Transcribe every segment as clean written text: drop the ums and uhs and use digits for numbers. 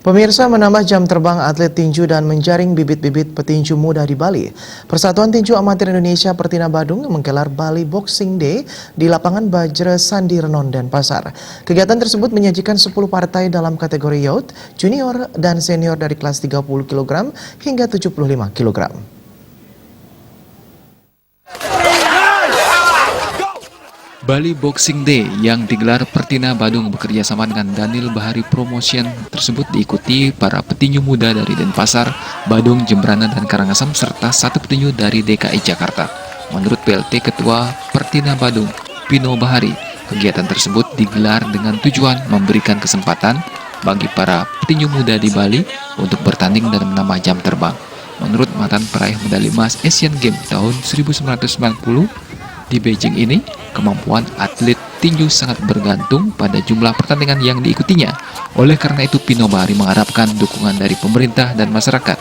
Pemirsa, menambah jam terbang atlet tinju dan menjaring bibit-bibit petinju muda di Bali. Persatuan Tinju Amatir Indonesia Pertina Badung menggelar Bali Boxing Day di lapangan Bajra Sandi Renon, Denpasar. Kegiatan tersebut menyajikan 10 partai dalam kategori youth, junior, dan senior dari kelas 30 kg hingga 75 kg. Bali Boxing Day yang digelar Pertina Badung bekerjasama dengan Daniel Bahari Promotion tersebut diikuti para petinju muda dari Denpasar, Badung, Jembrana, dan Karangasem serta satu petinju dari DKI Jakarta. Menurut PLT Ketua Pertina Badung, Pino Bahari, kegiatan tersebut digelar dengan tujuan memberikan kesempatan bagi para petinju muda di Bali untuk bertanding dan menambah jam terbang. Menurut mantan peraih medali emas Asian Games tahun 1990 di Beijing ini, kemampuan atlet tinju sangat bergantung pada jumlah pertandingan yang diikutinya. Oleh karena itu, Pino Bahari mengharapkan dukungan dari pemerintah dan masyarakat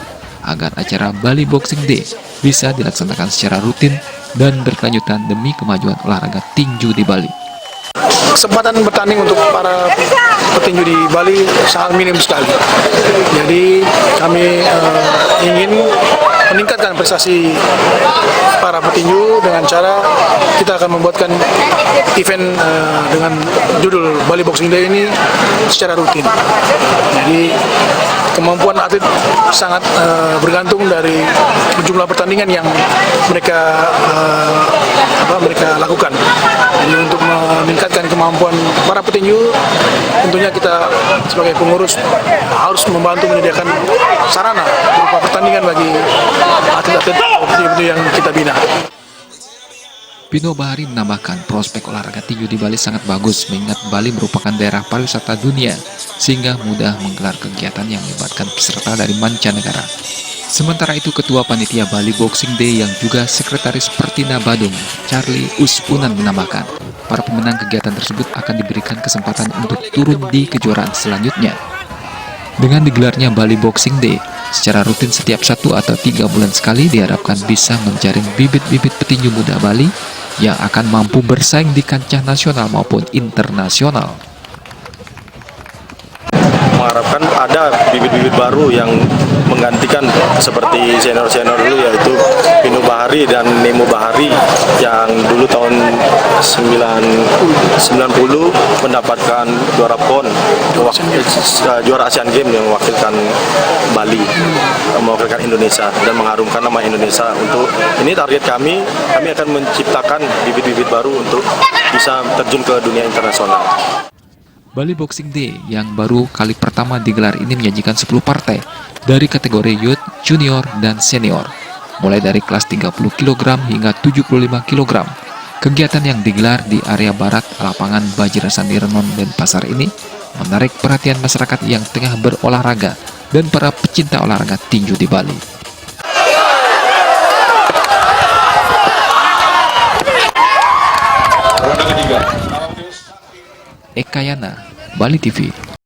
agar acara Bali Boxing Day bisa dilaksanakan secara rutin dan berkelanjutan demi kemajuan olahraga tinju di Bali. Kesempatan bertanding untuk para petinju di Bali sangat minim sekali. Jadi kami ingin meningkatkan prestasi para petinju dengan cara kita akan membuatkan event dengan judul Bali Boxing Day ini secara rutin. Jadi kemampuan atlet sangat bergantung dari jumlah pertandingan yang mereka lakukan. Jadi untuk meningkatkan kemampuan para petinju, tentunya kita sebagai pengurus harus membantu menyediakan sarana berupa pertandingan bagi atlet-atlet petinju yang kita bina. Pino Bahari menambahkan prospek olahraga tinju di Bali sangat bagus mengingat Bali merupakan daerah pariwisata dunia sehingga mudah menggelar kegiatan yang melibatkan peserta dari mancanegara. Sementara itu, Ketua Panitia Bali Boxing Day yang juga Sekretaris Pertina Badung, Charlie Uspunan menambahkan, para pemenang kegiatan tersebut akan diberikan kesempatan untuk turun di kejuaraan selanjutnya. Dengan digelarnya Bali Boxing Day, secara rutin setiap 1 atau 3 bulan sekali diharapkan bisa menjaring bibit-bibit petinju muda Bali yang akan mampu bersaing di kancah nasional maupun internasional. Mengharapkan ada bibit-bibit baru yang menggantikan seperti senior-senior dulu, yaitu Pino Bahari dan Nemo Bahari yang dulu tahun 90 mendapatkan juara PON, juara Asian Games yang mewakilkan Bali, mewakilkan Indonesia dan mengharumkan nama Indonesia. Untuk ini target kami akan menciptakan bibit-bibit baru untuk bisa terjun ke dunia internasional. Bali Boxing Day yang baru kali pertama digelar ini menyajikan 10 partai dari kategori youth, junior, dan senior, mulai dari kelas 30 kg hingga 75 kg. Kegiatan yang digelar di area barat lapangan Bajra Sandi Renon, Denpasar ini menarik perhatian masyarakat yang tengah berolahraga dan para pecinta olahraga tinju di Bali. Ekayana, Bali TV.